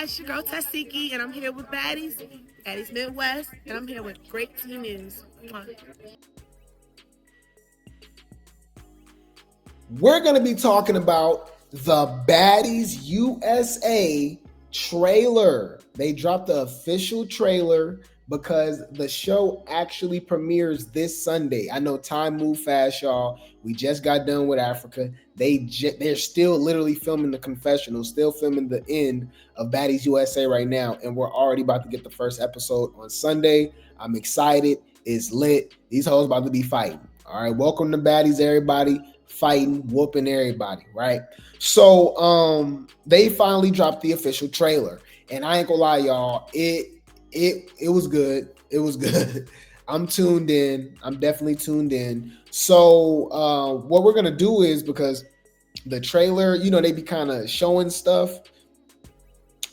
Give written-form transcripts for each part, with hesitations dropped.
It's your girl Tesehki, and I'm here with Baddies Midwest, and I'm here with Grape News. We're going to be talking about the Baddies USA trailer. They dropped the official trailer because the show actually premieres this Sunday. I know time moved fast, y'all. We just got done with Africa. They're still literally filming the confessional, still filming the end of Baddies USA right now, and we're already about to get the first episode on Sunday. I'm excited. It's lit. These hoes about to be fighting. All right, welcome to Baddies, everybody. Fighting, whooping everybody, right? So they finally dropped the official trailer, and I ain't gonna lie, y'all, it was good. It was good. I'm tuned in. I'm definitely tuned in. So what we're gonna do is, because the trailer, they be kind of showing stuff,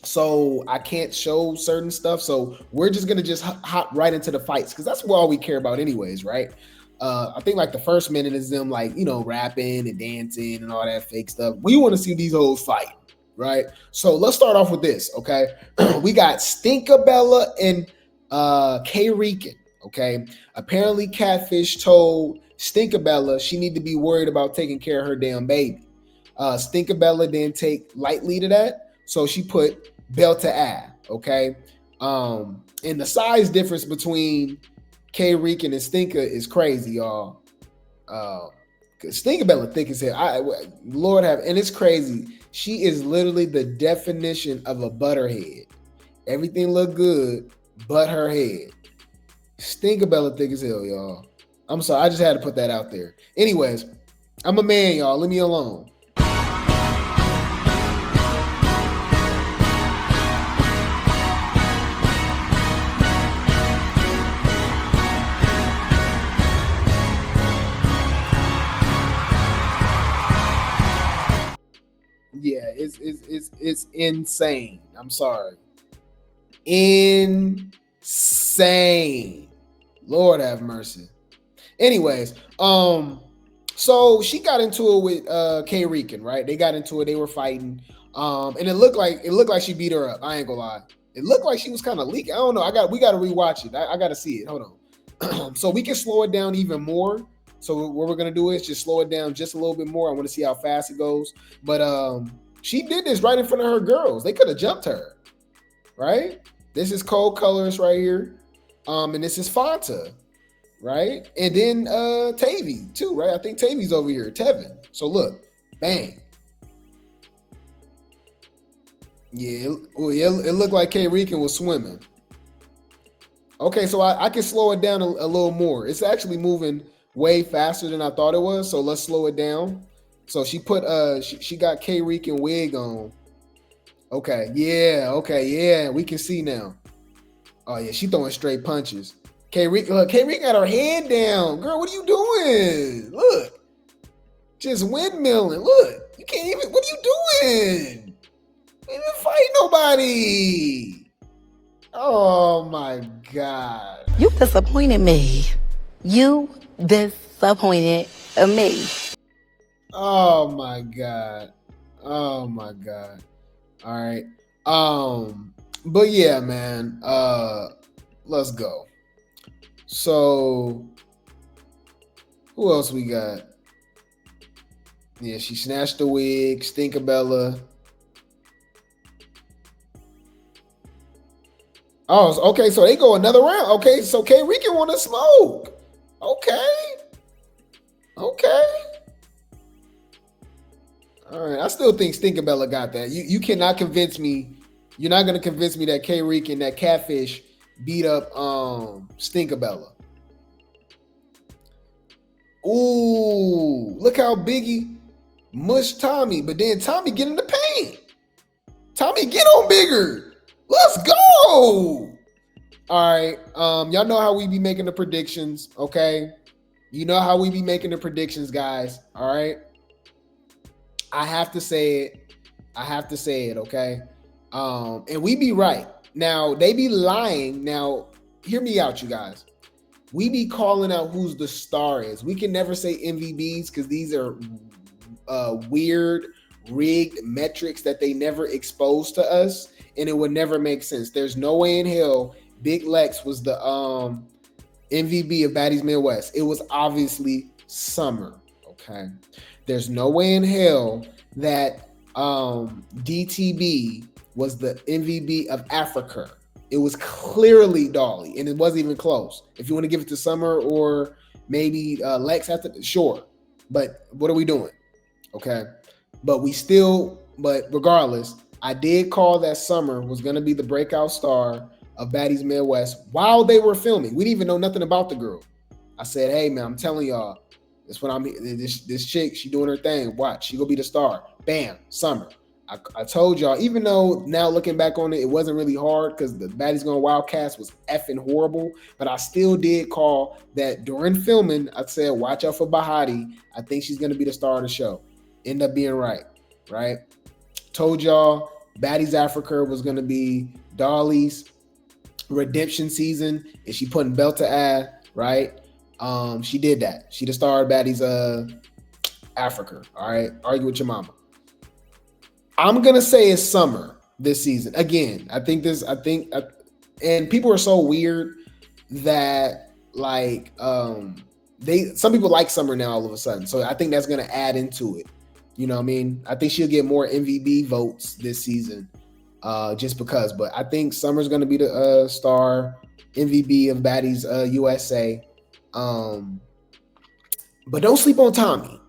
so I can't show certain stuff. So we're just gonna just hop right into the fights, because that's what all we care about anyways, right? I think like the first minute is them like, rapping and dancing and all that fake stuff. We want to see these hoes fight, right? So let's start off with this, okay? We got Stinkabella and K Rican, okay? Apparently Catfish told Stinkabella she need to be worried about taking care of her damn baby. Stinkabella didn't take lightly to that, so she put belt to ab, okay? And the size difference between K Rican and Stinka is crazy, y'all. Cause Stinkabella thick as hell. Lord have, and it's crazy. She is literally the definition of a butterhead. Everything look good, but her head. Stinkabella thick as hell, y'all. I'm sorry, I just had to put that out there. Anyways, I'm a man, y'all. Leave me alone. Yeah, it's insane. I'm sorry. Insane. Lord have mercy. Anyways, so she got into it with K Rican, right? They got into it, they were fighting. And it looked like she beat her up. I ain't gonna lie. It looked like she was kind of leaking. I don't know. We gotta rewatch it. I gotta see it. Hold on. So we can slow it down even more. So what we're gonna do is just slow it down just a little bit more. I want to see how fast it goes. But she did this right in front of her girls. They could have jumped her, right? This is Cold Colors right here, and this is Fanta, right? And then Tavy too, right? I think Tavy's over here, Tevin. So look, bang. Yeah, it looked like K Rican was swimming. Okay, so I can slow it down a little more. It's actually moving way faster than I thought it was. So let's slow it down. So she put she got K Rican wig on. Okay, yeah, we can see now. Oh yeah, she throwing straight punches. K Rican got her head down. Girl, what are you doing? Look, just windmilling. Look, you can't even. What are you doing? You ain't even fight nobody. Oh my God. You disappointed me. You disappointed me. Oh my God. Oh my God. All right. But yeah, man. Let's go. So who else we got? Yeah, she snatched the wig, Stinkabella. Oh, okay. So they go another round. Okay, so K Rican want to smoke. Okay. All right. I still think Stinkabella got that. You cannot convince me. You're not gonna convince me that K Rican, that Catfish, beat up Stinkabella. Ooh, look how Biggie mushed Tommy, but then Tommy get in the paint. Tommy, get on bigger. Let's go. All right. Y'all know how we be making the predictions, okay? You know how we be making the predictions, guys. All right. I have to say it, okay? And we be right. Now, they be lying. Now, hear me out, you guys. We be calling out who's the star is. We can never say MVBs because these are weird, rigged metrics that they never expose to us. and it would never make sense. There's no way in hell Big Lex was the MVP of Baddies Midwest. It was obviously Summer. Okay. There's no way in hell that DTB was the MVP of Africa. It was clearly Dolly, and it wasn't even close. If you want to give it to Summer or maybe Lex after, sure. But what are we doing? Okay. But regardless, I did call that Summer was going to be the breakout star of Baddies Midwest while they were filming. We didn't even know nothing about the girl. I said, hey, man, I'm telling y'all, that's what this chick, she doing her thing. Watch, she gonna be the star. Bam, Summer. I told y'all, even though now looking back on it, it wasn't really hard because the Baddies Gone Wildcast was effing horrible, but I still did call that during filming. I said, watch out for Bahati. I think she's gonna be the star of the show. End up being right? Told y'all Baddies Africa was gonna be Dolly's redemption season, and she putting belt to ass, right? She did that. She the star of Baddies Africa. All right. Argue with your mama. I'm gonna say it's Summer this season. Again, and people are so weird that like some people like Summer now all of a sudden. So I think that's gonna add into it. You know what I mean? I think she'll get more MVP votes this season. Just because, but I think Summer's gonna be the star MVP of Baddies USA. But don't sleep on Tommy.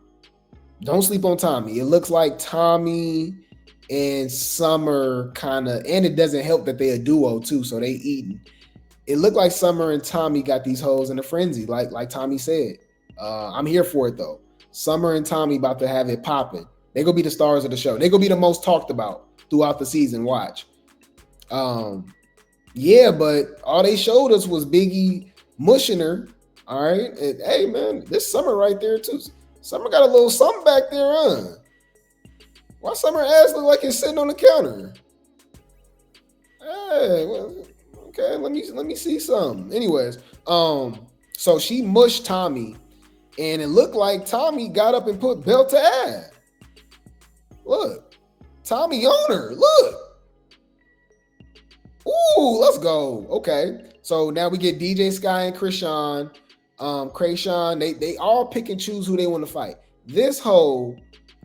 Don't sleep on Tommy. It looks like Tommy and Summer kind of, and it doesn't help that they a duo too, so they eating. It looked like Summer and Tommy got these hoes in a frenzy, like Tommy said. I'm here for it though. Summer and Tommy about to have it popping. They gonna be the stars of the show. They gonna be the most talked about throughout the season. Watch. Yeah, but all they showed us was Biggie mushing her. All right. And hey man, this Summer right there too. Summer got a little something back there, huh? Why Summer ass look like it's sitting on the counter? Hey, well, okay, let me see something. Anyways, so she mushed Tommy, and it looked like Tommy got up and put belt to ass. Look, Tommy on her. Look. Ooh, let's go. Okay. So now we get DJ Sky and Chrisean. Crayon, they all pick and choose who they want to fight. This hoe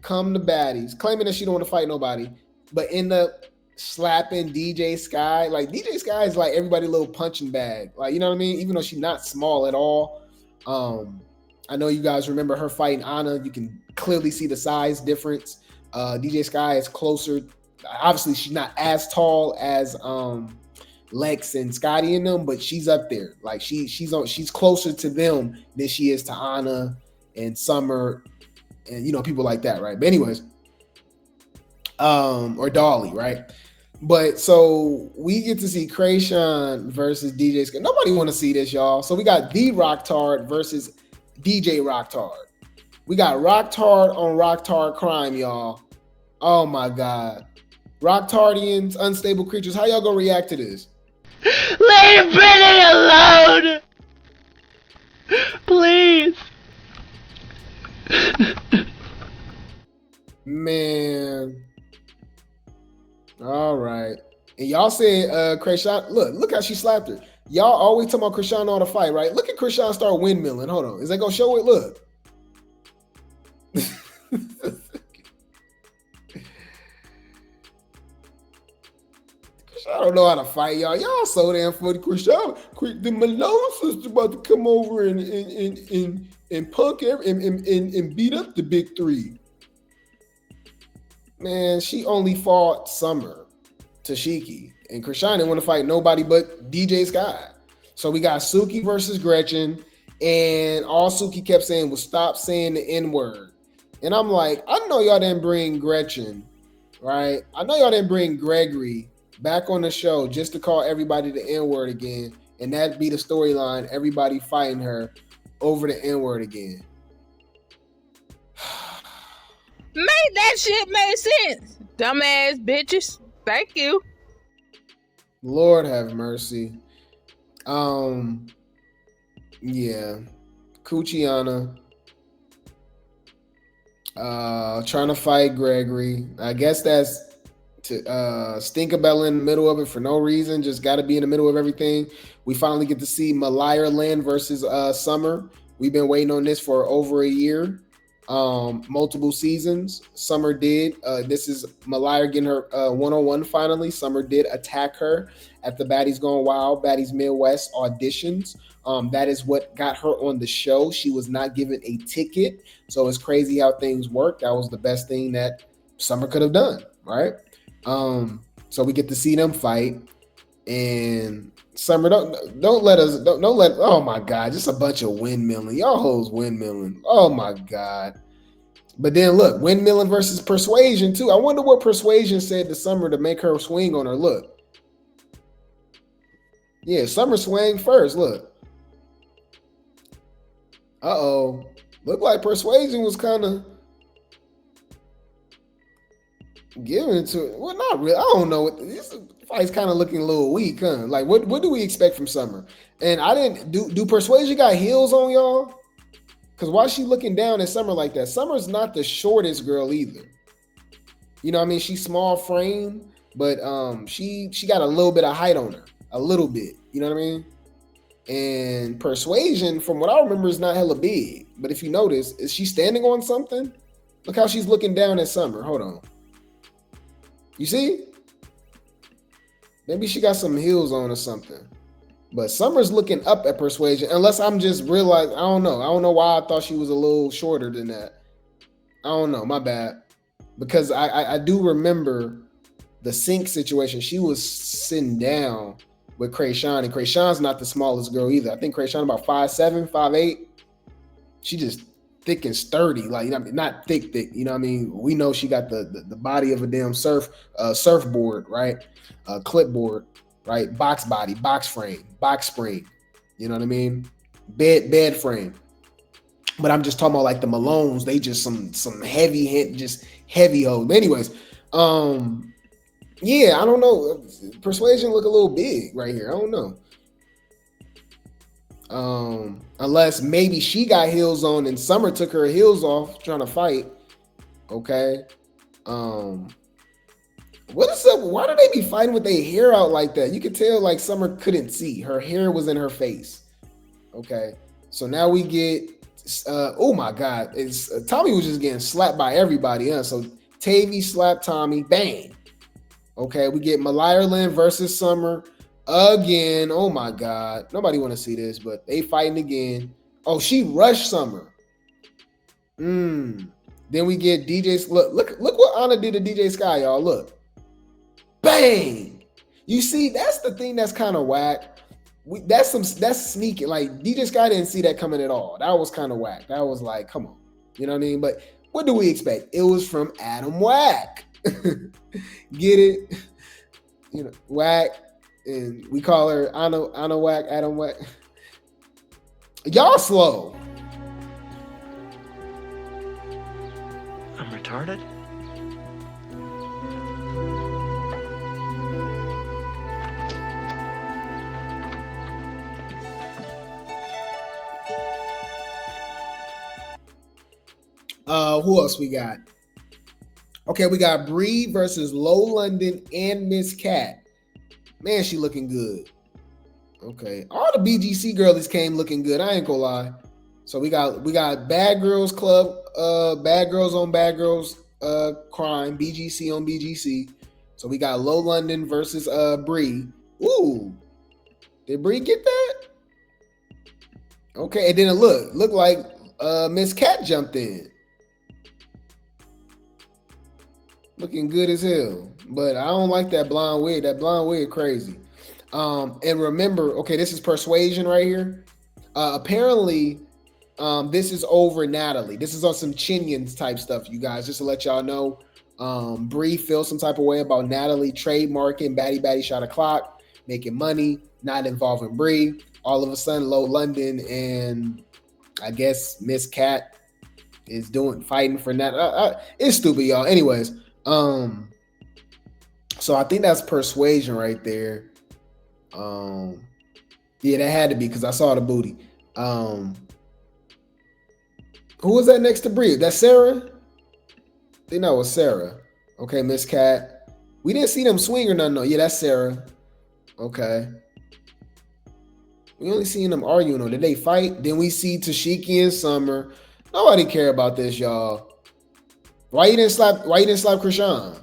come to Baddies, claiming that she don't want to fight nobody, but end up slapping DJ Sky. Like DJ Sky is like everybody's little punching bag. Like, you know what I mean? Even though she's not small at all. I know you guys remember her fighting Anna. You can clearly see the size difference. DJ Sky is closer. Obviously, she's not as tall as Lex and Scotty and them, but she's up there. Like she's closer to them than she is to Anna and Summer and people like that, right? But anyways, or Dolly, right? But so we get to see Chrisean versus DJ Sky. Nobody want to see this, y'all. So we got the Rocktard versus DJ Rocktard. We got Rocktard on Rocktard crime, y'all. Oh my God. Rocktardians, unstable creatures. How y'all gonna react to this? Leave Brittany alone! Please! Man. All right. And y'all said Chrisean, look how she slapped her. Y'all always talking about Chrisean on the fight, right? Look at Chrisean start windmilling. Hold on. Is that gonna show it? Look. I don't know how to fight, y'all. Y'all so damn funny. Chrisean, the Malone sister about to come over and punk and beat up the big three. Man, she only fought Summer, Tashiki, and Chrisean didn't want to fight nobody but DJ Sky. So we got Suki versus Gretchen, and all Suki kept saying was stop saying the N-word. And I'm like, I know y'all didn't bring Gretchen, right? I know y'all didn't bring Gregory back on the show just to call everybody the N-word again, and that'd be the storyline, everybody fighting her over the N-word again. Make that shit make sense, dumbass bitches. Thank you. Lord have mercy. Yeah. Cuciana trying to fight Gregory. I guess that's to Stinkabella in the middle of it for no reason. Just got to be in the middle of everything. We finally get to see Lynn versus Summer. We've been waiting on this for over a year, multiple seasons. Summer did. This is Malaya getting her one-on-one finally. Summer did attack her at the Baddies Gone Wild, Baddies Midwest auditions. That is what got her on the show. She was not given a ticket. So it's crazy how things work. That was the best thing that Summer could have done, right? So we get to see them fight. And Summer, don't let oh my God, just a bunch of windmilling. Y'all hoes windmilling. Oh my God. But then look, windmilling versus persuasion too. I wonder what persuasion said to Summer to make her swing on her. Look. Yeah, Summer swang first. Look. Uh-oh. Looked like persuasion was kind of giving it to it. Well, not really. I don't know. This fight's kind of looking a little weak, huh? Like, what do we expect from Summer? And I didn't do Persuasion got heels on, y'all? Because why is she looking down at Summer like that? Summer's not the shortest girl either. You know what I mean? She's small frame, but she got a little bit of height on her. A little bit. You know what I mean? And Persuasion, from what I remember, is not hella big. But if you notice, is she standing on something? Look how she's looking down at Summer. Hold on. You see? Maybe she got some heels on or something. But Summer's looking up at Persuasion. Unless I'm just realizing, I don't know. I don't know why I thought she was a little shorter than that. I don't know. My bad. Because I do remember the sink situation. She was sitting down with Chrisean. And Chrisean's not the smallest girl either. I think Chrisean about 5'7", 5'8". She just thick and sturdy, like, you know what I mean? Not thick, you know what I mean? We know she got the body of a damn surfboard, right? Clipboard, right? Box body, box frame, box spring. You know what I mean? Bed frame. But I'm just talking about like the Malones. They just some heavy hit, just heavy hoes. But anyways, yeah, I don't know. Persuasion look a little big right here. I don't know. Unless maybe she got heels on and Summer took her heels off trying to fight. Okay. What is up? Why do they be fighting with their hair out like that? You could tell like Summer couldn't see. Her hair was in her face. Okay. So now we get oh my God. It's Tommy was just getting slapped by everybody, huh? So Tavy slapped Tommy. Bang. Okay, we get Lynn versus Summer again. Oh my God. Nobody want to see this, but they fighting again. Oh, she rushed Summer. Then we get DJ. Look what Anna did to DJ Sky, y'all. Look. Bang. You see, that's the thing that's kind of whack. That's sneaky. Like DJ Sky didn't see that coming at all. That was kind of whack. That was like, come on. You know what I mean? But what do we expect? It was from Adam Whack. Get it? You know, Whack. And we call her Anna Whack, Adam Whack. Y'all slow. I'm retarded? Who else we got? Okay, we got Bree versus Low London and Miss Cat. Man, she looking good. Okay, all the BGC girlies came looking good. I ain't gonna lie. So we got Bad Girls Club, Bad Girls on Bad Girls crime, BGC on BGC. So we got Low London versus Bree. Ooh, did Bree get that? Okay, and then it looked like Miss Cat jumped in. Looking good as hell. But I don't like that blonde wig. That blonde wig crazy. And remember, okay, this is Persuasion right here. Apparently, this is over Natalie. This is on some Chinians type stuff, you guys, just to let y'all know. Bree feels some type of way about Natalie trademarking Baddie Shot O'Clock, making money, not involving Bree. All of a sudden, Low London and I guess Miss Cat is fighting for Nat. It's stupid, y'all. Anyways, so I think that's Persuasion right there. Yeah, that had to be because I saw the booty. Who was that next to Bree? That's Sarah? I think that was Sarah. Okay, Miss Cat. We didn't see them swing or nothing. No. Yeah, that's Sarah. Okay. We only seen them arguing. Or did they fight? Then we see Tashiki and Summer. Nobody care about this, y'all. Why you didn't slap Chrisean?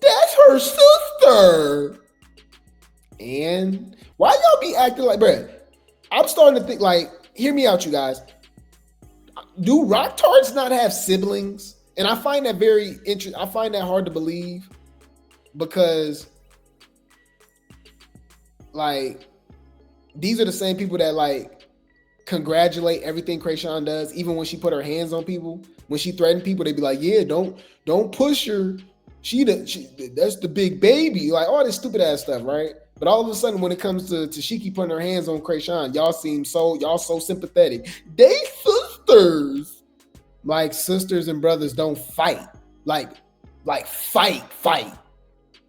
That's her sister. And why y'all be acting like, bruh? I'm starting to think like, hear me out, you guys. Do Rock-Tards not have siblings? And I find that very interesting. I find that hard to believe because, like, these are the same people that like congratulate everything Chrisean does, even when she put her hands on people. When she threatened people, they'd be like, "Yeah, don't push her. That's the big baby." Like all this stupid ass stuff, right? But all of a sudden, when it comes to Tashiki putting her hands on Chrisean, y'all so sympathetic. They sisters. Like sisters and brothers don't fight. Like fight.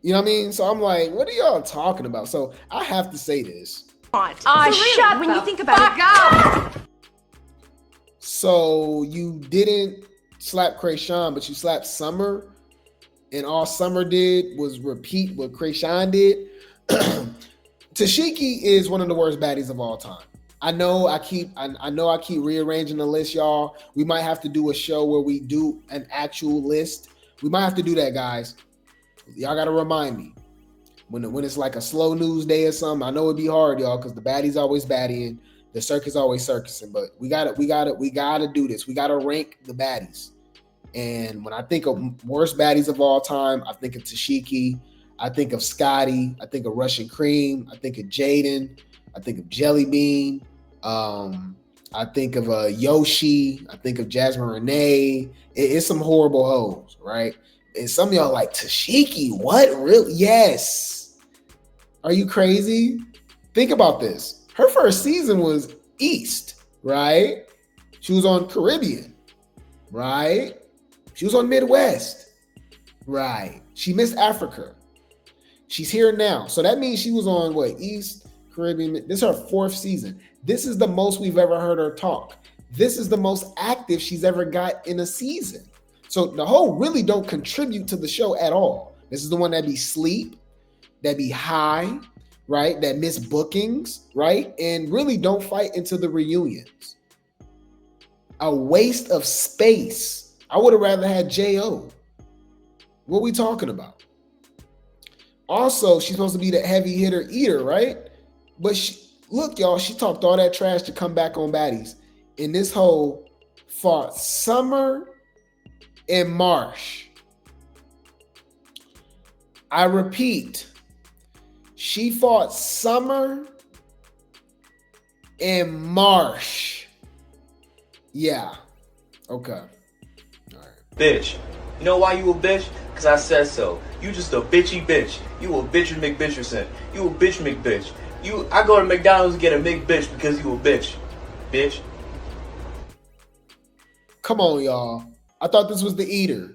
You know what I mean? So I'm like, what are y'all talking about? So I have to say this. Shut when you think about it. So you didn't slap Chrisean, but you slapped Summer, and all Summer did was repeat what Chrisean did. Tashiki is one of the worst baddies of all time. I know I keep rearranging the list, y'all. We might have to do a show where we do an actual list. We might have to do that, guys. Y'all got to remind me when it's like a slow news day or something. I know it'd be hard, y'all, because the baddie's always baddieing, the circus always circusing. But we gotta do this. We gotta rank the baddies. And when I think of worst baddies of all time, I think of Tashiki. I think of Scotty. I think of Russian Cream. I think of Jaden. I think of Jelly Bean. I think of Yoshi. I think of Jasmine Renee. It's some horrible hoes, right? And some of y'all like, Tashiki, what? Really? Yes. Are you crazy? Think about this. Her first season was East, right? She was on Caribbean, right? She was on Midwest, right? She missed Africa. She's here now. So that means she was on what? East, Caribbean. This is her fourth season. This is the most we've ever heard her talk. This is the most active she's ever got in a season. So the whole really don't contribute to the show at all. This is the one that be sleep, that be high, right? That miss bookings, right? And really don't fight into the reunions. A waste of space. I would have rather had J.O. What are we talking about? Also, she's supposed to be the heavy hitter eater, right? But look, y'all, she talked all that trash to come back on Baddies. And this whole fought Summer and Marsh. I repeat, she fought Summer and Marsh. Yeah. Okay. All right. Bitch. You know why you a bitch? Because I said so. You just a bitchy bitch. You a bitch McBitcherson. You a bitch McBitch. I go to McDonald's and get a McBitch because you a bitch. Bitch. Come on, y'all. I thought this was the eater.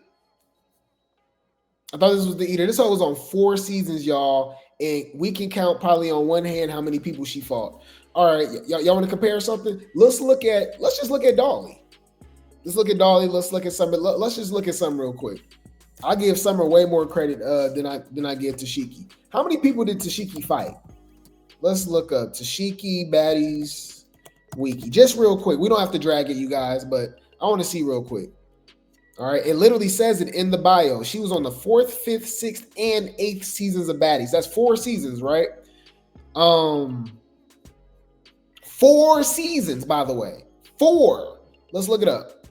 This hoe was on 4 seasons, y'all. And we can count probably on one hand how many people she fought. All right, y'all want to compare something? Let's just look at Dolly. Let's look at Dolly. Let's look at Summer. Let's just look at Summer real quick. I give Summer way more credit than I give Tashiki. How many people did Tashiki fight? Let's look up Tashiki Baddies Wiki. Just real quick. We don't have to drag it, you guys, but I want to see real quick. All right. It literally says it in the bio. She was on the 4th, 5th, 6th, and 8th seasons of Baddies. That's 4 seasons, right? 4 seasons, by the way. 4. Let's look it up.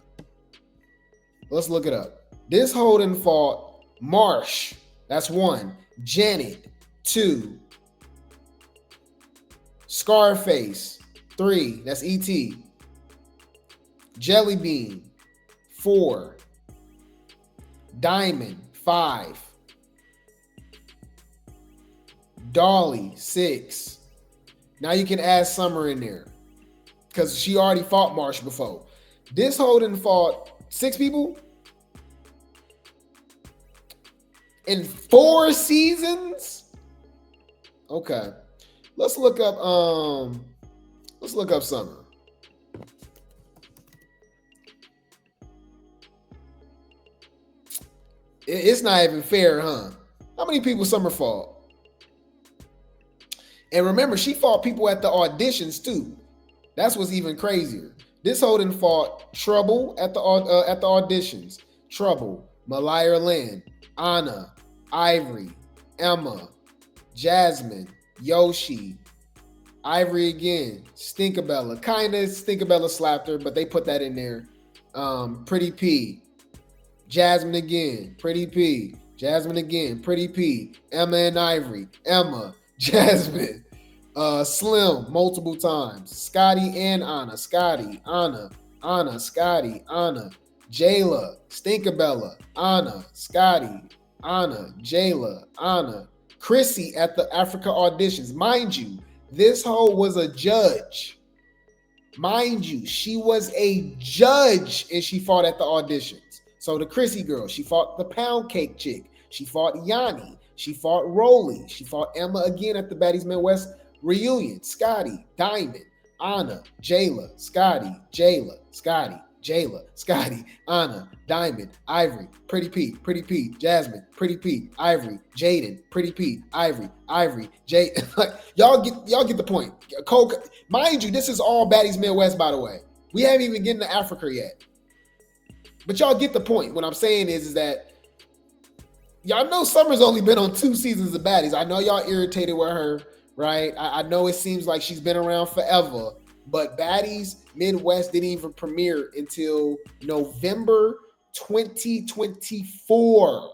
This Holden fought Marsh. That's 1. Janet, 2. Scarface, 3. That's E.T. Jelly Bean, 4. Diamond, 5. Dolly, 6. Now you can add Summer in there because she already fought Marsh before. This Holden fought 6 people in 4 seasons. Okay, let's look up Summer. It's not even fair, huh? How many people Summer fought? And remember, she fought people at the auditions too. That's what's even crazier. This Holden fought Trouble at the auditions. Trouble, Malaya Lynn, Anna, Ivory, Emma, Jasmine, Yoshi, Ivory again, Stinkabella. Kinda Stinkabella slapped her, but they put that in there. Pretty P, Jasmine again, Pretty P, Jasmine again, Pretty P, Emma and Ivory, Emma, Jasmine, Slim multiple times, Scotty and Anna, Scotty, Anna, Anna, Scotty, Anna, Jayla, Stinkabella, Anna, Scotty, Anna, Jayla, Anna, Chrissy at the Africa auditions. Mind you, this hoe was a judge. Mind you, she was a judge and she fought at the auditions. So the Chrissy girl, she fought the pound cake chick. She fought Yanni. She fought Rollie. She fought Emma again at the Baddies Midwest reunion. Scotty, Diamond, Anna, Jayla, Scotty, Jayla, Scotty, Jayla, Scotty, Anna, Diamond, Ivory, Pretty P, Jasmine, Pretty P, Ivory, Jaden, Pretty P, Ivory, Jay. Like, y'all get the point. Mind you, this is all Baddies Midwest, by the way. We haven't even gotten to Africa yet. But y'all get the point. What I'm saying is that y'all know Summer's only been on 2 seasons of Baddies. I know y'all irritated with her, right? I know it seems like she's been around forever, but Baddies Midwest didn't even premiere until November 2024.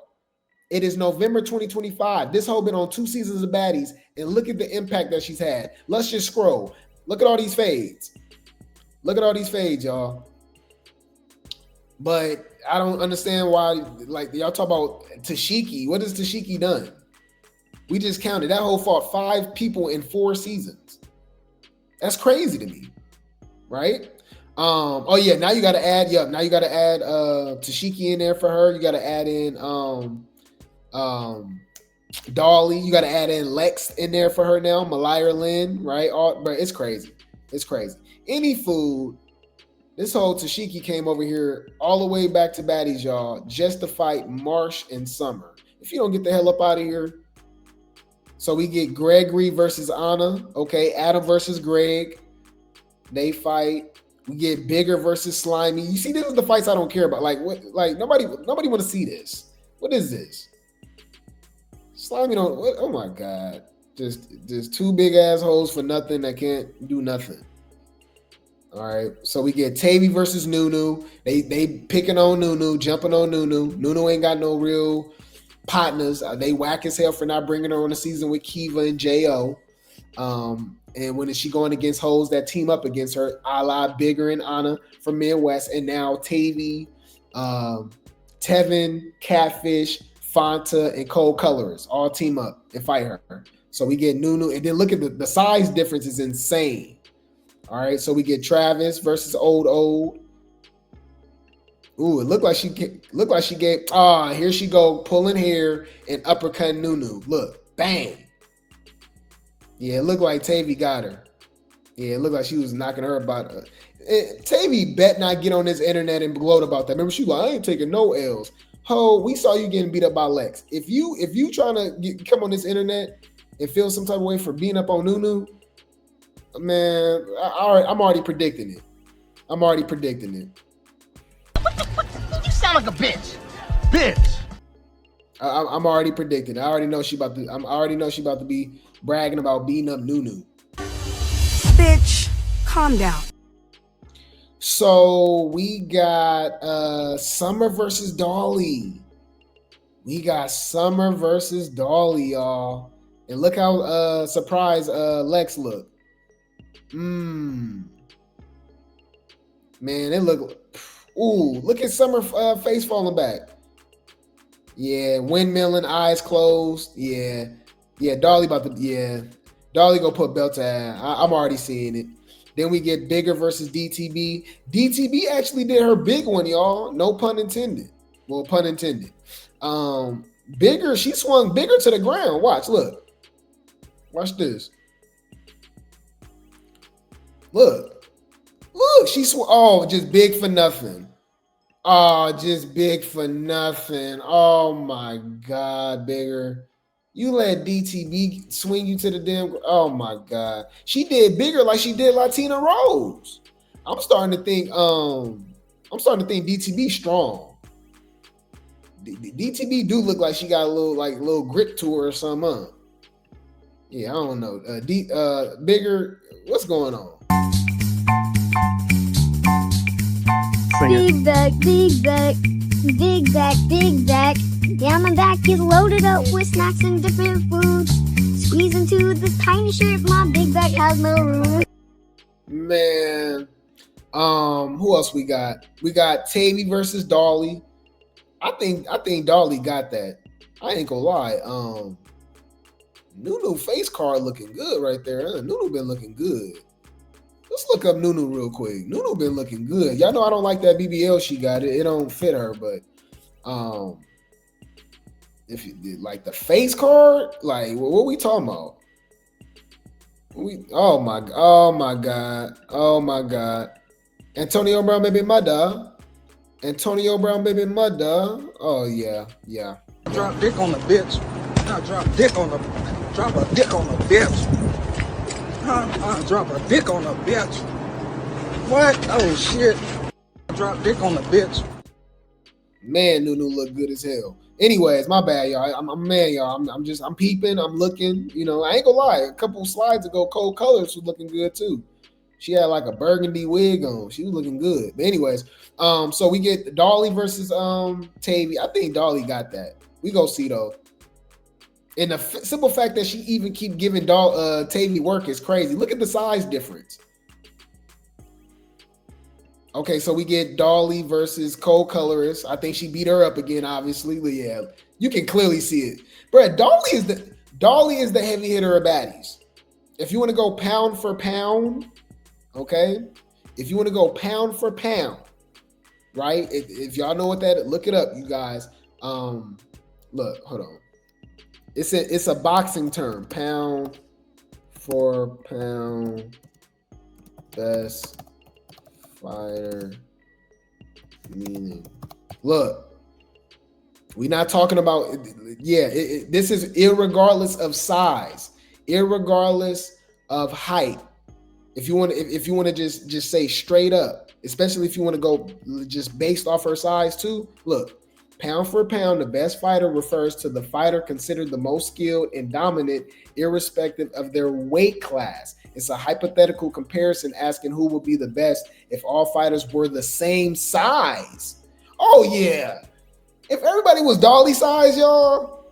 It is November 2025. This whole been on 2 seasons of Baddies, and look at the impact that she's had. Let's just scroll. Look at all these fades. Look at all these fades, y'all. But I don't understand why, like, y'all talk about Tashiki. What has Tashiki done? We just counted. That whole fought 5 people in 4 seasons. That's crazy to me, right? Oh yeah, now you got to add. Now you got to add Tashiki in there for her. You got to add in Dolly. You got to add in Lex in there for her now. Malaya Lynn, right? But it's crazy. It's crazy. Any food. This whole Tashiki came over here all the way back to Baddies, y'all, just to fight Marsh and Summer. If you don't get the hell up out of here. So we get Gregory versus Anna. Okay, Adam versus Greg. They fight. We get Bigger versus Slimy. You see, this is the fights I don't care about. Like, what? Like, nobody want to see this. What is this? Slimy don't. What, oh my God! Just 2 big assholes for nothing that can't do nothing. All right, so we get Tavy versus Noo-Noo. They picking on Noo-Noo, jumping on Noo-Noo. Noo-Noo ain't got no real partners. They whack as hell for not bringing her on a season with Kiva and J.O. And when is she going against hoes that team up against her, a la Bigger and Anna from Midwest, and now Tavy, Tevin, Catfish, Fanta, and Cold Colorers all team up and fight her. So we get Noo-Noo, and then look at the size difference is insane. All right, so we get Travis versus Old. Ooh, it looked like she gave. Here she go pulling hair and uppercut Noo-Noo. Look, bang. Yeah, it looked like Tavy got her. Yeah, it looked like she was knocking her about. Tavy bet not get on this internet and gloat about that. Remember, she like, I ain't taking no L's. Ho, we saw you getting beat up by Lex. If you trying to come on this internet and feel some type of way for beating up on Noo-Noo, man, I'm already predicting it. I'm already predicting it. You sound like a bitch. Bitch. I'm already predicting. I already know she about to be bragging about beating up Noo-Noo. Bitch, calm down. So we got Summer versus Dolly. Y'all. And look how surprised Lex looked. Man, it look. Ooh, look at Summer face falling back. Yeah, windmilling, eyes closed. Yeah, Dolly Dolly go put belt to ass. I'm already seeing it. Then we get Bigger versus DTB. DTB actually did her big one, y'all. No pun intended. Well, pun intended. Bigger, she swung Bigger to the ground. Watch this. Look, she swung. Oh, just big for nothing. Oh, just big for nothing. Oh my God, bigger. You let DTB swing you to the damn. Oh my God. She did bigger like she did Latina Rose. I'm starting to think DTB strong. DTB do look like she got a little grip to her or something. Huh? Yeah, I don't know. Bigger, what's going on? Big back, big back, big back, big back. Yeah, my back is loaded up with snacks and different foods. Squeeze into this tiny shirt, my big back has no room. Man, who else we got? We got Tavy versus Dolly. I think Dolly got that. I ain't gonna lie. Noo-Noo face card looking good right there. Noo-Noo been looking good. Let's look up Noo-Noo real quick. Noo-Noo been looking good. Y'all know I don't like that BBL she got. It don't fit her, but if you did like the face card, like what we talking about? Oh my God. Antonio Brown baby mother. Oh yeah. Drop dick on the bitch. Drop a dick on the bitch. Drop a dick on the bitch. What? Oh shit. Drop dick on the bitch. Man, Noo-Noo look good as hell. Anyways, my bad, y'all. I'm a man, y'all. I'm peeping. I'm looking. You know, I ain't gonna lie. A couple slides ago, Cold Colors was looking good too. She had like a burgundy wig on. She was looking good. But anyways, so we get Dolly versus Tavy. I think Dolly got that. We go see though. And the simple fact that she even keep giving Tavy work is crazy. Look at the size difference. Okay, so we get Dolly versus Cold Colorist. I think she beat her up again, obviously. But yeah, you can clearly see it. Bro, Dolly is the heavy hitter of baddies. If you want to go pound for pound, okay? If you want to go pound for pound, right? If y'all know what that, look it up, you guys. Look, hold on. It's a boxing term. Pound for pound, best fighter meaning. Look, we're not talking about. Yeah, this is irregardless of size, irregardless of height. If you want to just say straight up, especially if you want to go just based off her size too. Look. Pound for pound, the best fighter refers to the fighter considered the most skilled and dominant, irrespective of their weight class. It's a hypothetical comparison asking who would be the best if all fighters were the same size. Oh, yeah. If everybody was Dolly size, y'all.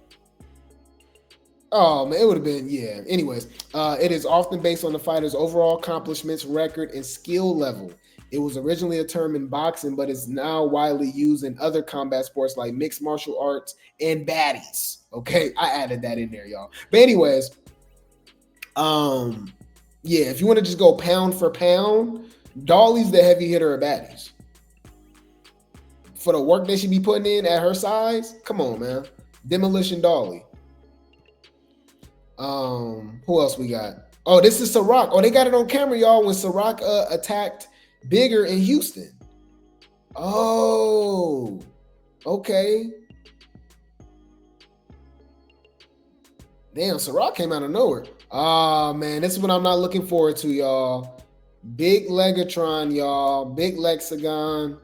Oh, man, it would have been, yeah. Anyways, it is often based on the fighter's overall accomplishments, record, and skill level. It was originally a term in boxing, but is now widely used in other combat sports like mixed martial arts and baddies. Okay, I added that in there, y'all. But anyways, yeah, if you want to just go pound for pound, Dolly's the heavy hitter of baddies. For the work that she be putting in at her size, come on, man. Demolition Dolly. Who else we got? Oh, this is Ciroc. Oh, they got it on camera, y'all, when Ciroc attacked Bigger in Houston. Oh, okay. Damn, Ciroc came out of nowhere. Oh, man, this is what I'm not looking forward to, y'all. Big Legatron, y'all. Big Lexagon.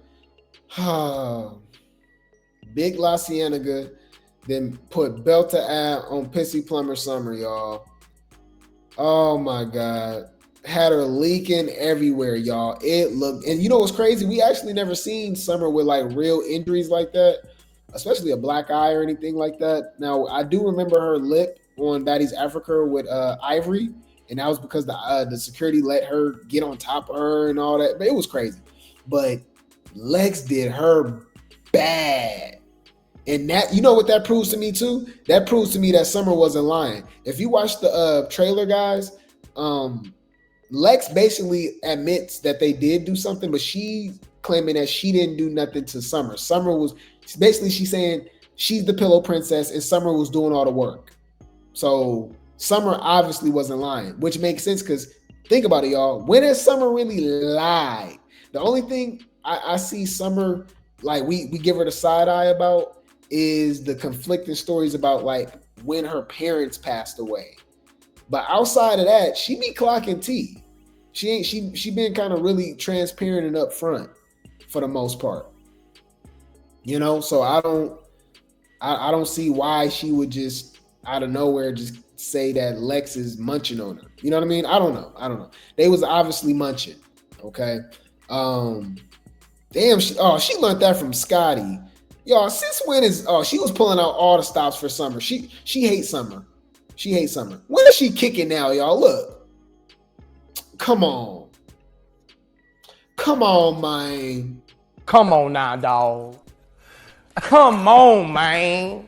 Big La Cienega. Then put Belta ad on Pissy Plumber Summer, y'all. Oh, my God. Had her leaking everywhere, y'all. It looked, and you know what's crazy? We actually never seen Summer with like real injuries like that, especially a black eye or anything like that. Now, I do remember her lip on Baddies Africa with Ivory, and that was because the security let her get on top of her and all that. But it was crazy. But Lex did her bad. And that, you know what that proves to me too? That proves to me that Summer wasn't lying. If you watch the trailer, guys, Lex basically admits that they did do something, but she's claiming that she didn't do nothing to Summer. Summer was basically, she's saying she's the pillow princess and Summer was doing all the work. So Summer obviously wasn't lying, which makes sense because think about it, y'all. When has Summer really lied? The only thing I see Summer like we give her the side eye about is the conflicting stories about like when her parents passed away. But outside of that, she be clocking tea. She been kind of really transparent and upfront for the most part. You know, so I don't see why she would just out of nowhere just say that Lex is munching on her. You know what I mean? I don't know. They was obviously munching. Okay. Damn, she learned that from Scotty. Y'all, since when she was pulling out all the stops for Summer. She hates Summer. She hates Summer. When is she kicking now, y'all? Look. Come on. Come on, man. Come on now, dog. Come on, man.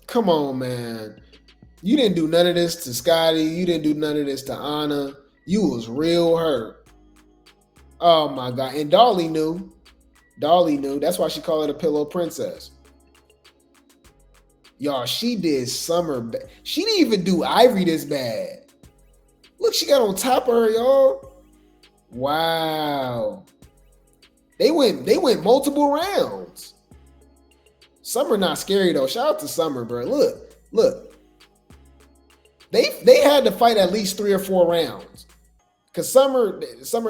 Come on, man. You didn't do none of this to Scotty. You didn't do none of this to Anna. You was real hurt. Oh, my God. And Dolly knew. That's why she called her the Pillow Princess. Y'all, she did Summer bad. She didn't even do Ivory this bad. Look, she got on top of her, y'all. Wow. They went multiple rounds. Summer not scary though. Shout out to Summer, bro. Look. They had to fight at least 3 or 4 rounds. Cause Summer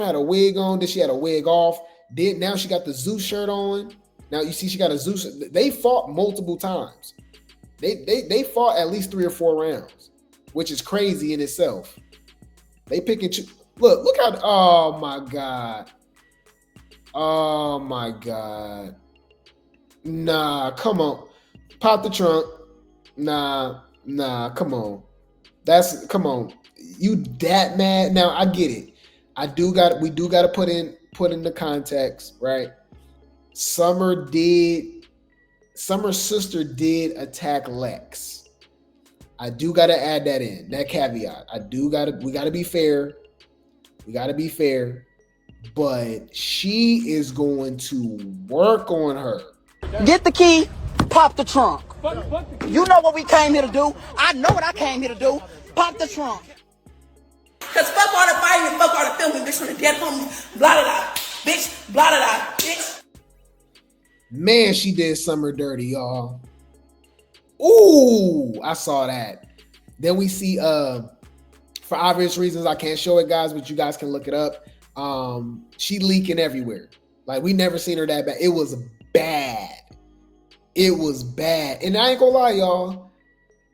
had a wig on, then she had a wig off. Then now she got the Zeus shirt on. Now you see she got a Zeus. They fought multiple times. They fought at least 3 or 4 rounds, which is crazy in itself. They pick and choose. Look how. Oh my God. Oh my God. Nah, come on. Pop the trunk. Nah, come on. Come on. You that mad? Now I get it. We do gotta put in the context, right? Summer's sister did attack Lex. I do gotta add that in, that caveat. We gotta be fair. But she is going to work on her. Get the key, pop the trunk. You know what we came here to do. I know what I came here to do. Pop the trunk. Cause fuck all the fighting and fuck all the filming, bitch, from the dead homies. Blah, blah, blah. Bitch, blah, blah, blah. Bitch. Man, she did Summer dirty, y'all. Ooh, I saw that. Then we see, for obvious reasons, I can't show it, guys, but you guys can look it up. She leaking everywhere. Like, we never seen her that bad. It was bad. And I ain't gonna lie, y'all.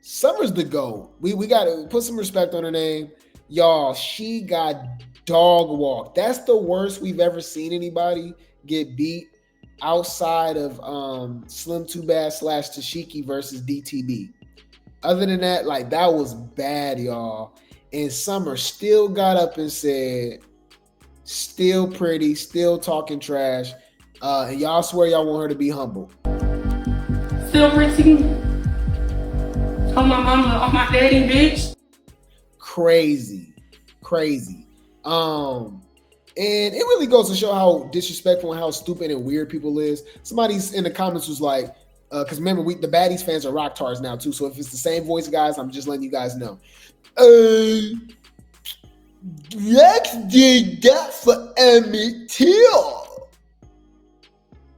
Summer's the GOAT. We gotta put some respect on her name. Y'all, she got dog walked. That's the worst we've ever seen anybody get beat outside of Slim Too Bad / Tashiki versus DTB. Other than that, like, that was bad, y'all. And Summer still got up and said, still pretty, still talking trash. And y'all swear y'all want her to be humble. Still pretty. On my mama, on my daddy, bitch. Crazy. And it really goes to show how disrespectful and how stupid and weird people is. Somebody's in the comments was like, because remember, the Baddies fans are rock stars now too. So if it's the same voice, guys, I'm just letting you guys know. Lex did that for Emmett Till.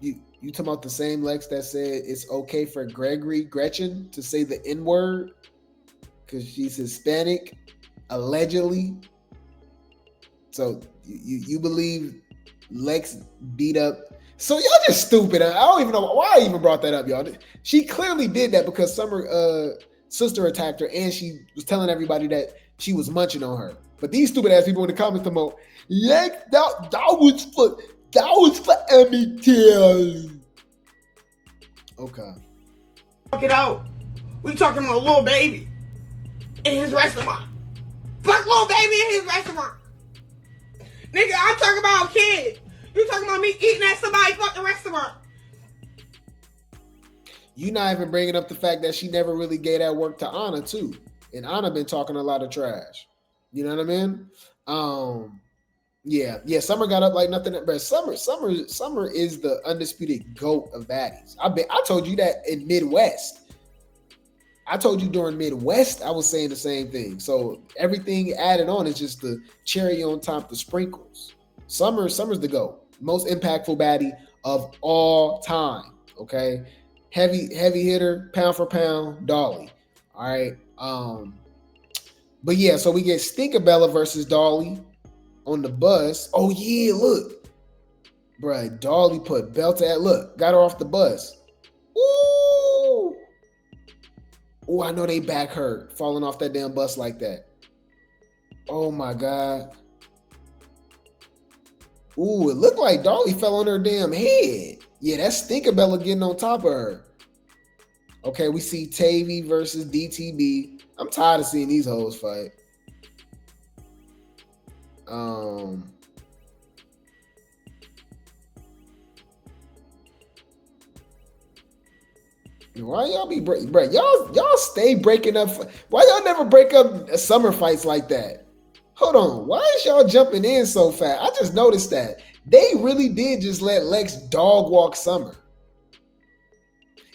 You talking about the same Lex that said it's okay for Gretchen to say the N-word because she's Hispanic, allegedly. So you believe Lex beat up? So y'all just stupid. I don't even know why I even brought that up, y'all. She clearly did that because Summer sister attacked her, and she was telling everybody that she was munching on her. But these stupid ass people in the comments come on, Lex, that was for Emmett Till. Okay. Fuck it out. We talking about Lil Baby in his restaurant. Fuck Lil Baby in his restaurant. Nigga, I'm talking about a kid. You talking about me eating at somebody's fucking restaurant. You not even bringing up the fact that she never really gave that work to Anna too. And Anna been talking a lot of trash. You know what I mean? Yeah. Summer got up like nothing. But Summer is the undisputed GOAT of baddies. I told you that in Midwest. I told you during Midwest, I was saying the same thing. So everything added on is just the cherry on top, the sprinkles. Summer's the GOAT. most impactful baddie of all time. Okay, heavy hitter, pound for pound, Dolly. All right. But yeah, so we get Stinkabella versus Dolly on the bus. Oh yeah, look, bruh, Dolly put belt at, look, got her off the bus. Ooh. Oh, I know they back hurt falling off that damn bus like that. Oh my God. Ooh, it looked like Dolly fell on her damn head. Yeah, that's Stinkabella getting on top of her. Okay, we see Tavy versus DTB. I'm tired of seeing these hoes fight. Why y'all be breaking? Y'all stay breaking up. Why y'all never break up summer fights like that? Hold on. Why is y'all jumping in so fast? I just noticed that they really did just let Lex dog walk Summer.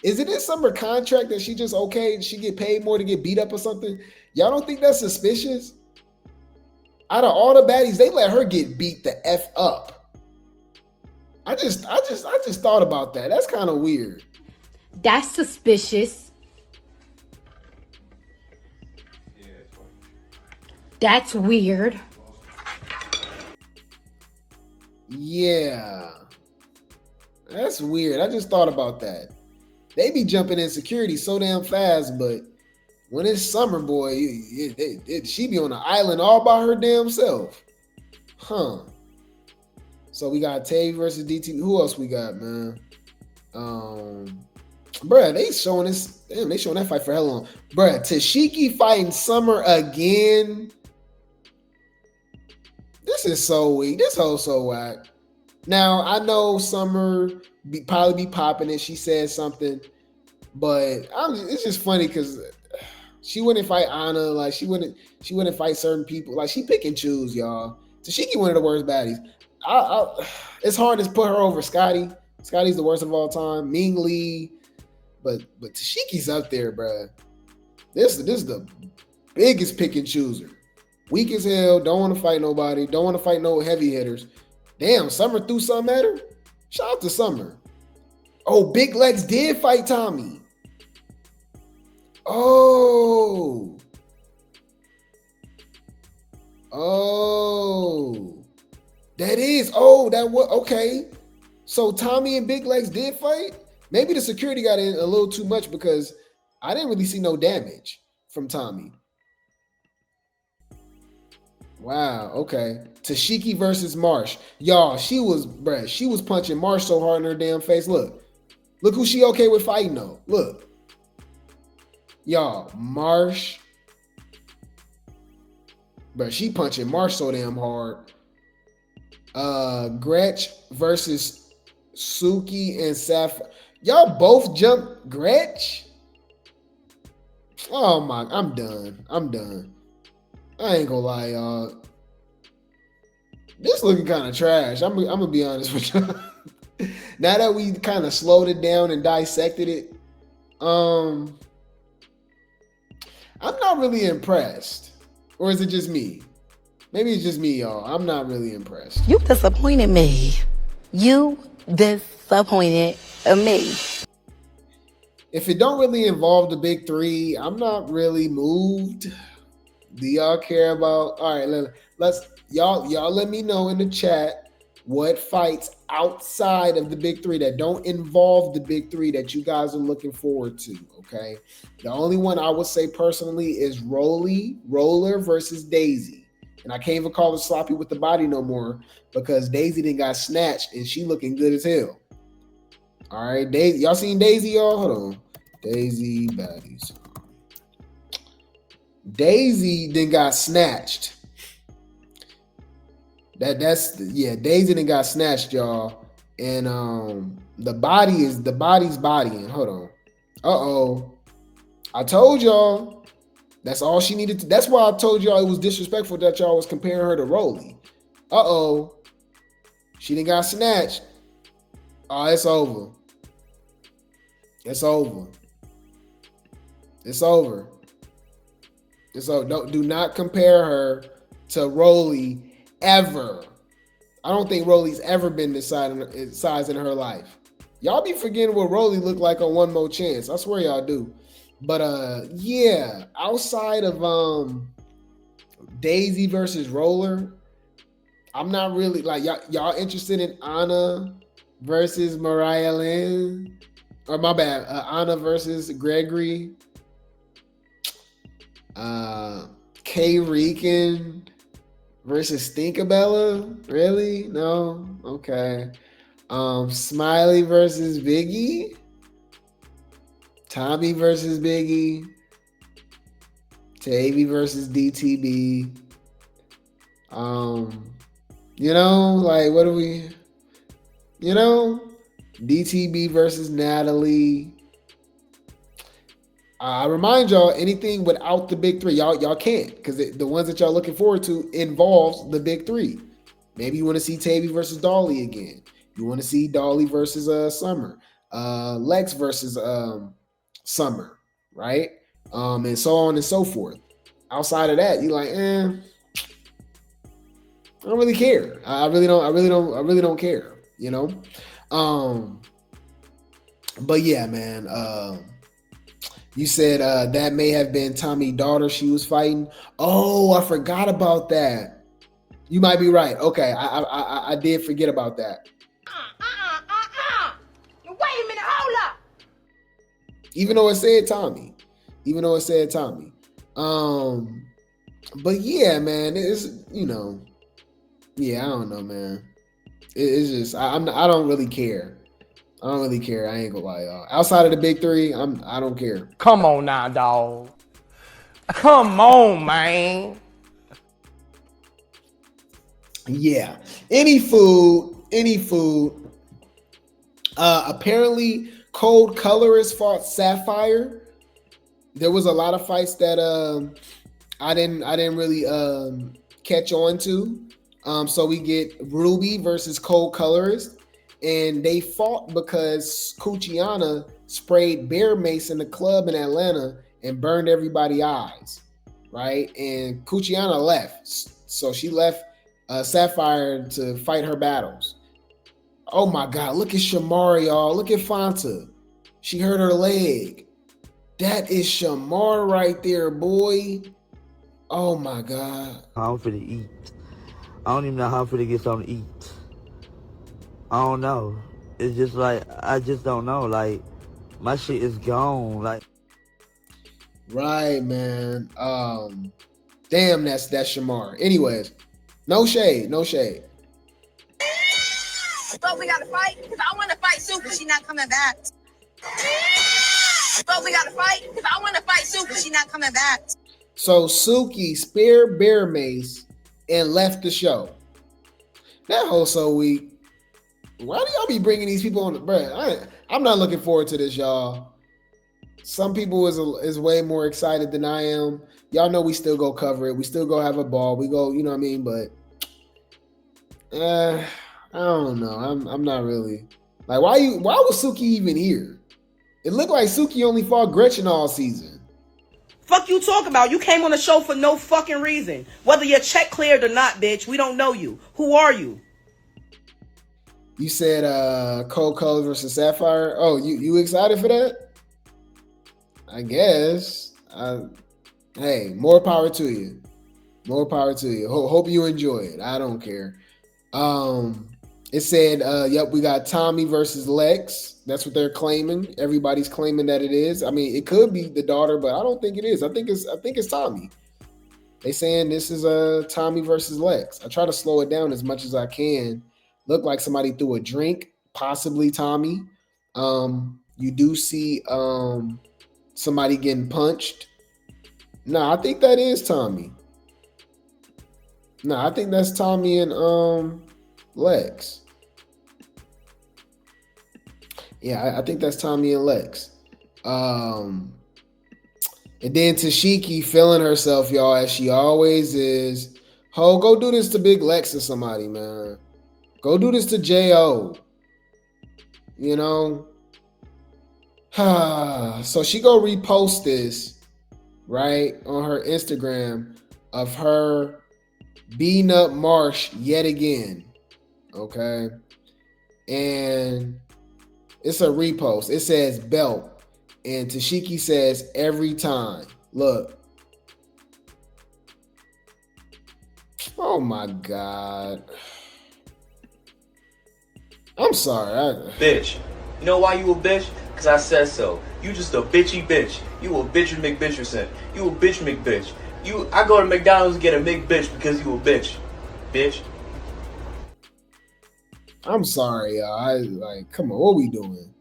Is it in Summer contract that she just okay? She get paid more to get beat up or something? Y'all don't think that's suspicious? Out of all the baddies, they let her get beat the F up. I just thought about that. That's kind of weird. That's suspicious. That's weird. Yeah. That's weird. I just thought about that. They be jumping in security so damn fast, but when it's Summer, boy, she be on an island all by her damn self. Huh. So we got Tay versus DT. Who else we got, man? Bruh, they showing this. Damn, they showing that fight for hell long. Bruh, Tashiki fighting Summer again. This is so weak. This whole so whack. Now, I know Summer probably be popping it. She said something, but it's just funny because she wouldn't fight Anna. Like she wouldn't fight certain people. Like she pick and choose, y'all. Tashiki one of the worst baddies. It's hard to put her over Scotty. Scotty's the worst of all time. Ming Lee, but Tashiki's up there, bruh. This is the biggest pick and chooser. Weak as hell. Don't want to fight nobody. Don't want to fight no heavy hitters. Damn, Summer threw something at her. Shout out to Summer. Oh, Big Lex did fight Tommy. Oh. That is. Oh, that was okay. So Tommy and Big Lex did fight? Maybe the security got in a little too much because I didn't really see no damage from Tommy. Wow, okay. Tashiki versus Marsh. Y'all, she was punching Marsh so hard in her damn face. Look who she okay with fighting though. Look. Y'all, Marsh. Bruh, she punching Marsh so damn hard. Gretch versus Suki and Sapphire. Y'all both jumped Gretch? Oh my, I'm done. I ain't gonna lie, y'all. This looking kind of trash. I'm gonna be honest with you. Now that we kind of slowed it down and dissected it, I'm not really impressed. Or is it just me? Maybe it's just me, y'all. I'm not really impressed. You disappointed me. You disappointed me. If it don't really involve the big three, I'm not really moved. Do y'all care about? All right, let's y'all let me know in the chat what fights outside of the big three that don't involve the big three that you guys are looking forward to. Okay, the only one I would say personally is Roller versus Daisy, and I can't even call her sloppy with the body no more because Daisy didn't got snatched and she looking good as hell. All right, Daisy, y'all seen Daisy, y'all? Hold on, Daisy baddies. Daisy then got snatched. Daisy then got snatched, y'all. And the body's bodying. Hold on. I told y'all. That's all she needed to. That's why I told y'all it was disrespectful that y'all was comparing her to Rollie. She done got snatched. Oh, it's over. It's over. So do not compare her to Rollie ever. I don't think Rollie's ever been this size in her life. Y'all be forgetting what Rollie looked like on One More Chance. I swear y'all do. But yeah, outside of Daisy versus Roller, I'm not really like y'all interested in Anna versus Mariah Lynn. Or my bad, Anna versus Gregory. K Rican versus Stinkabella? Really? No? Okay. Smiley versus Biggie. Tommy versus Biggie. Tavy versus DTB. Like what do we DTB versus Natalie. I remind y'all, anything without the big three, y'all can't, because the ones that y'all looking forward to involves the big three. Maybe you want to see Tavy versus Dolly again. You want to see Dolly versus Summer, Lex versus Summer, right? And so on and so forth. Outside of that, you're like, I don't really care. I really don't care, But yeah, man. You said that may have been Tommy's daughter she was fighting. Oh, I forgot about that. You might be right. Okay, I did forget about that. Wait a minute, hold up. Even though it said Tommy. But yeah, man, it's yeah, I don't know, man. It's just I don't really care. I don't really care. I ain't gonna lie, y'all. Outside of the big three, I don't care. Come on now, dog. Come on, man. Yeah. Any food. Apparently, Cold Colorist fought Sapphire. There was a lot of fights that I didn't really catch on to. So we get Ruby versus Cold Colorist. And they fought because Cuciana sprayed bear mace in the club in Atlanta and burned everybody's eyes, right? And Cuciana left. So she left Sapphire to fight her battles. Oh my God, look at Shamar, y'all. Look at Fanta. She hurt her leg. That is Shamar right there, boy. Oh my God. I'm finna eat. I don't even know how I'm finna get something to eat. I don't know. It's just like, I just don't know. Like, my shit is gone. Like, right, man. Damn, that's Shamar. Anyways, no shade. But we gotta fight, because I want to fight Suki. She's not coming back. But we gotta fight, because I want to fight Suki. She's not coming back. So Suki spared bear mace and left the show. That whole so weak. Why do y'all be bringing these people on the bread? I'm not looking forward to this, y'all. Some people is way more excited than I am. Y'all know we still go cover it. We still go have a ball. We go, you know what I mean? But I don't know. I'm not really like why was Suki even here? It looked like Suki only fought Gretchen all season. Fuck you talk about? You came on the show for no fucking reason. Whether your check cleared or not, bitch, we don't know you. Who are you? You said Cold Color versus Sapphire. Oh, you excited for that? I guess. Hey, more power to you. More power to you. Hope you enjoy it. I don't care. It said, yep, we got Tommy versus Lex. That's what they're claiming. Everybody's claiming that it is. I mean, it could be the daughter, but I don't think it is. I think it's Tommy. They saying this is Tommy versus Lex. I try to slow it down as much as I can. Look like somebody threw a drink, possibly Tommy. You do see somebody getting punched. No, I think that is Tommy. No, I think that's Tommy and Lex. Yeah, I think that's Tommy and Lex. And then Tashiki feeling herself, y'all, as she always is. Ho, go do this to Big Lex or somebody, man. Go do this to J.O. You know? So she go repost this, right, on her Instagram of her beating up Marsh yet again. Okay. And it's a repost. It says belt. And Tashiki says every time. Look. Oh my God. I'm sorry. Bitch. You know why you a bitch? Because I said so. You just a bitchy bitch. You a bitch McBitcherson. You a bitch McBitch. I go to McDonald's and get a McBitch because you a bitch. Bitch. I'm sorry, y'all. Come on, what we doing?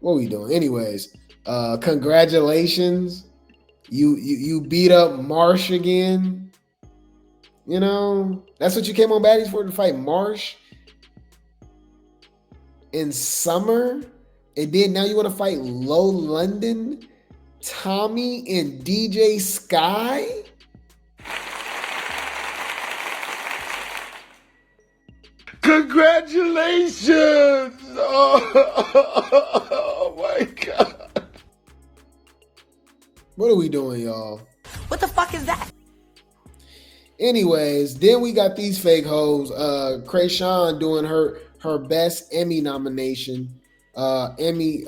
What we doing? Anyways, congratulations. You beat up Marsh again. You know, that's what you came on Baddies for, to fight Marsh in Summer. And then now you want to fight Low London, Tommy, and DJ Sky? Congratulations! Oh my God. What are we doing, y'all? What the fuck is that? Anyways, then we got these fake hoes. Chrisean doing her best Emmy nomination. Emmy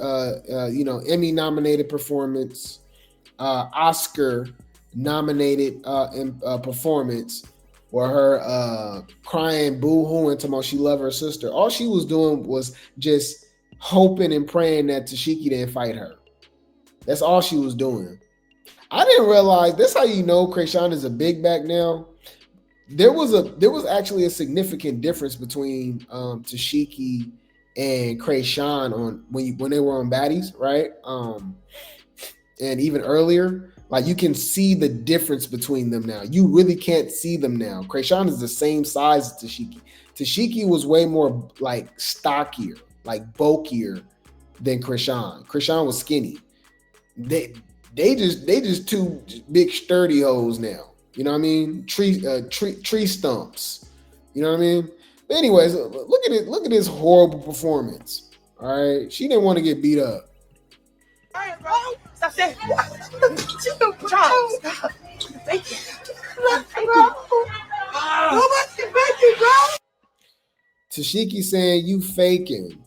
nominated performance. Oscar nominated performance. Where her crying, boo-hooing to she love her sister. All she was doing was just hoping and praying that Tashiki didn't fight her. That's all she was doing. I didn't realize, that's how you know Chrisean is a big back now. There was actually a significant difference between Tashiki and Chrisean on when they were on Baddies, right? And even earlier. Like, you can see the difference between them now. You really can't see them now. Chrisean is the same size as Tashiki. Tashiki was way more like stockier, like bulkier than Chrisean. Chrisean was skinny. They just two big sturdy hoes now. You know what I mean? Tree stumps. You know what I mean? But anyways, look at it. Look at this horrible performance. All right, she didn't want to get beat up. Stop saying. Stop. Thank you. Tashiki saying you faking.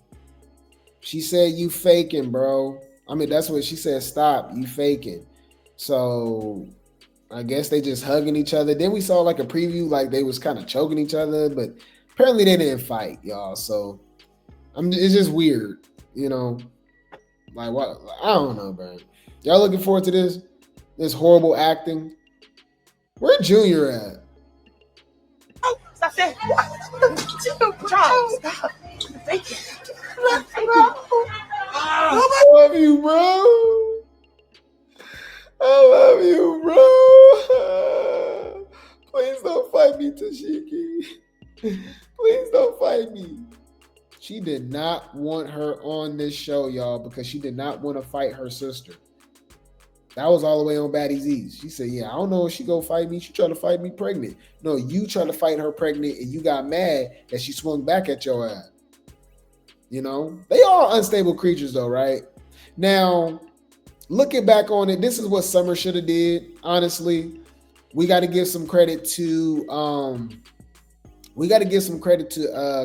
She said you faking, bro. I mean, that's what she said. Stop, you faking. So I guess they just hugging each other. Then we saw like a preview, like they was kind of choking each other, but apparently they didn't fight, y'all. So it's just weird, you know. Like, what? I don't know, bro. Y'all looking forward to this? This horrible acting? Where Junior at? Stop saying. Stop. Thank you. I love you, bro. I love you, bro. Please don't fight me, Tashiki. Please don't fight me. She did not want her on this show, y'all, because she did not want to fight her sister. That was all the way on Baddies East. She said, yeah, I don't know if she go fight me. She tried to fight me pregnant. No, you tried to fight her pregnant and you got mad that she swung back at your ass. You know? They are unstable creatures though, right? Now, looking back on it, this is what Summer should have did. Honestly, we got to give some credit to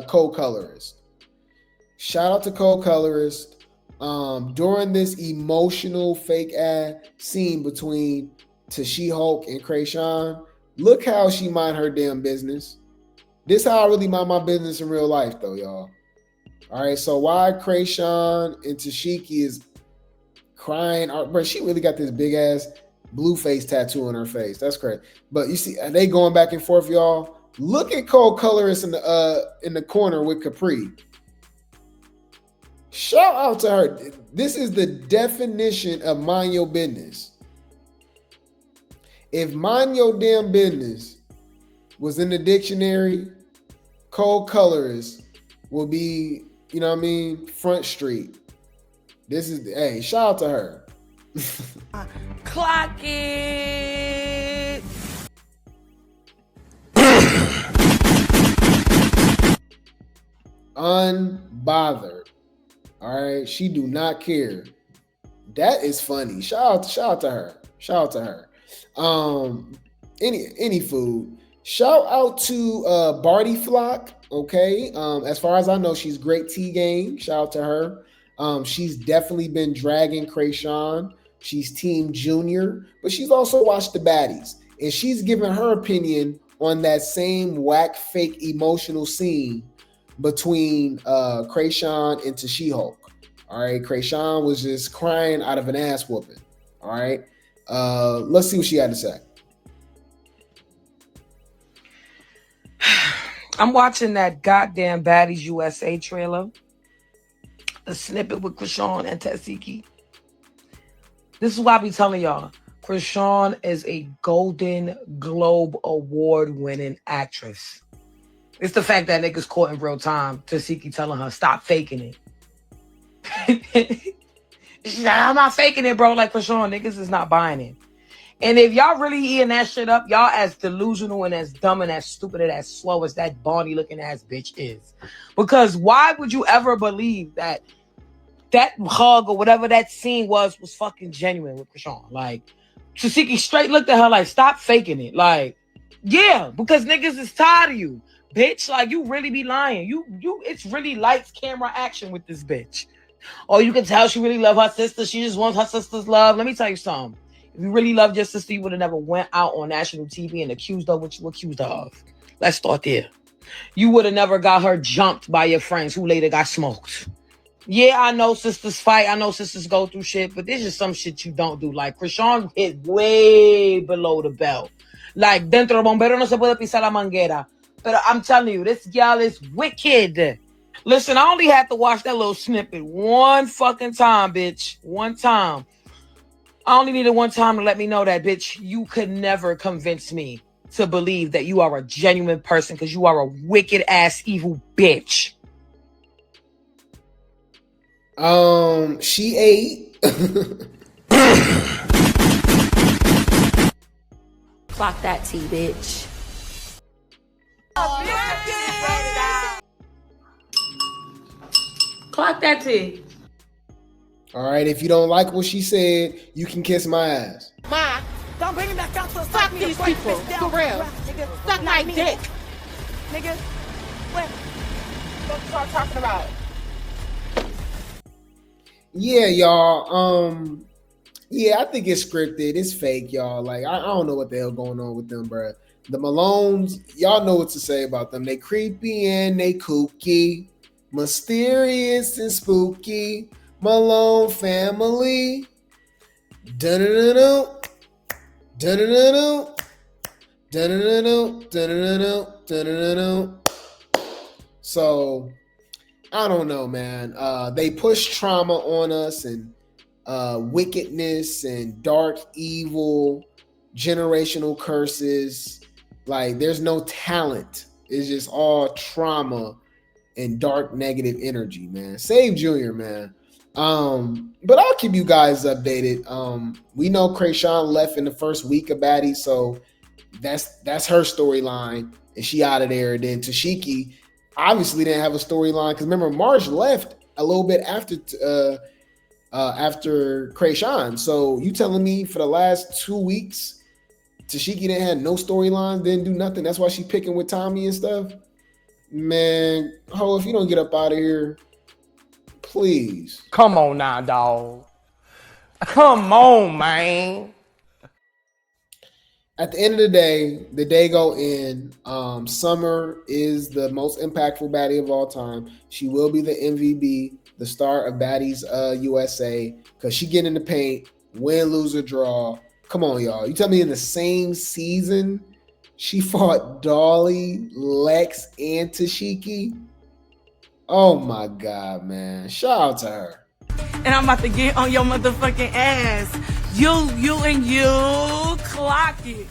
co-colorist. Shout out to co-colorist. During this emotional fake ass scene between She-Hulk and Chrisean, look how she mind her damn business. This how I really mind my business in real life though, y'all. All right, so why Chrisean and Tashiki is crying, but she really got this big ass blue face tattoo on her face. That's crazy. But you see, they going back and forth, y'all. Look at co-colorist in the corner with Capri. Shout out to her. This is the definition of mind your business. If mind your damn business was in the dictionary, co-colorist will be, you know what I mean, front street. This is, hey, shout out to her. Clock it. Unbothered. All right, she do not care. That is funny. Shout out to her. Shout out to her. Any food. Shout out to Barty Flock. Okay. As far as I know, she's great T game. Shout out to her. She's definitely been dragging Chrisean. She's Team Junior, but she's also watched the Baddies. And she's given her opinion on that same whack, fake, emotional scene between Chrisean and She-Hulk. All right. Chrisean was just crying out of an ass whooping. All right. Let's see what she had to say. I'm watching that goddamn Baddies USA trailer. The snippet with Chrisean and Tesehki. This is why I be telling y'all. Chrisean is a Golden Globe Award winning actress. It's the fact that niggas caught in real time. Tesehki telling her, stop faking it. She's like, I'm not faking it, bro. Like Chrisean, niggas is not buying it. And if y'all really eating that shit up, y'all as delusional and as dumb and as stupid and as slow as that Bonnie looking ass bitch is. Because why would you ever believe that hug or whatever that scene was fucking genuine with Chrisean? Like, Tesehki straight looked at her like, stop faking it. Like, yeah, because niggas is tired of you, bitch. Like, you really be lying. It's really lights, camera, action with this bitch. Or you can tell she really love her sister. She just wants her sister's love. Let me tell you something. If you really loved your sister, you would have never went out on national TV and accused her of what you accused her of. Let's start there. You would have never got her jumped by your friends who later got smoked. Yeah, I know sisters fight. I know sisters go through shit, but this is some shit you don't do. Like, Chrisean hit way below the belt. Like, dentro bombero no se puede pisar la manguera. But I'm telling you, this girl is wicked. Listen, I only had to watch that little snippet one fucking time, bitch. One time. I only needed one time to let me know that, bitch, you could never convince me to believe that you are a genuine person because you are a wicked-ass evil bitch. She ate. Clock that tea, bitch. Clock that tea. All right, if you don't like what she said, you can kiss my ass. Ma, don't bring me back out to fuck these people. For real. Suck my dick. Nigga, what you start talking about? Yeah, y'all. Yeah, I think it's scripted. It's fake, y'all. Like, I don't know what the hell going on with them, bro. The Malones, y'all know what to say about them. They creepy and they kooky, mysterious and spooky. Malone family. Dun-dun-dun-dun. Dun-dun-dun-dun. Dun-dun-dun-dun. Dun-dun-dun-dun. Dun-dun-dun-dun. So, I don't know, man. They push trauma on us and wickedness and dark evil, generational curses. Like, there's no talent. It's just all trauma and dark negative energy, man. Save Junior, man. But I'll keep you guys updated. We know Chrisean left in the first week of Baddies, so that's her storyline, and she out of there. And then Tashiki obviously didn't have a storyline because remember March left a little bit after Chrisean. So you telling me for the last 2 weeks Tashiki didn't have no storyline, didn't do nothing? That's why she picking with Tommy and stuff. Man, ho, if you don't get up out of here. Please. Come on now, dog. Come on, man. At the end of the day go in. Summer is the most impactful baddie of all time. She will be the MVP, the star of Baddies USA, because she get in the paint, win, lose, or draw. Come on, y'all. You tell me in the same season she fought Dolly, Lex, and Tashiki? Oh my God, man. Shout out to her. And I'm about to get on your motherfucking ass. You, and you. Clock it.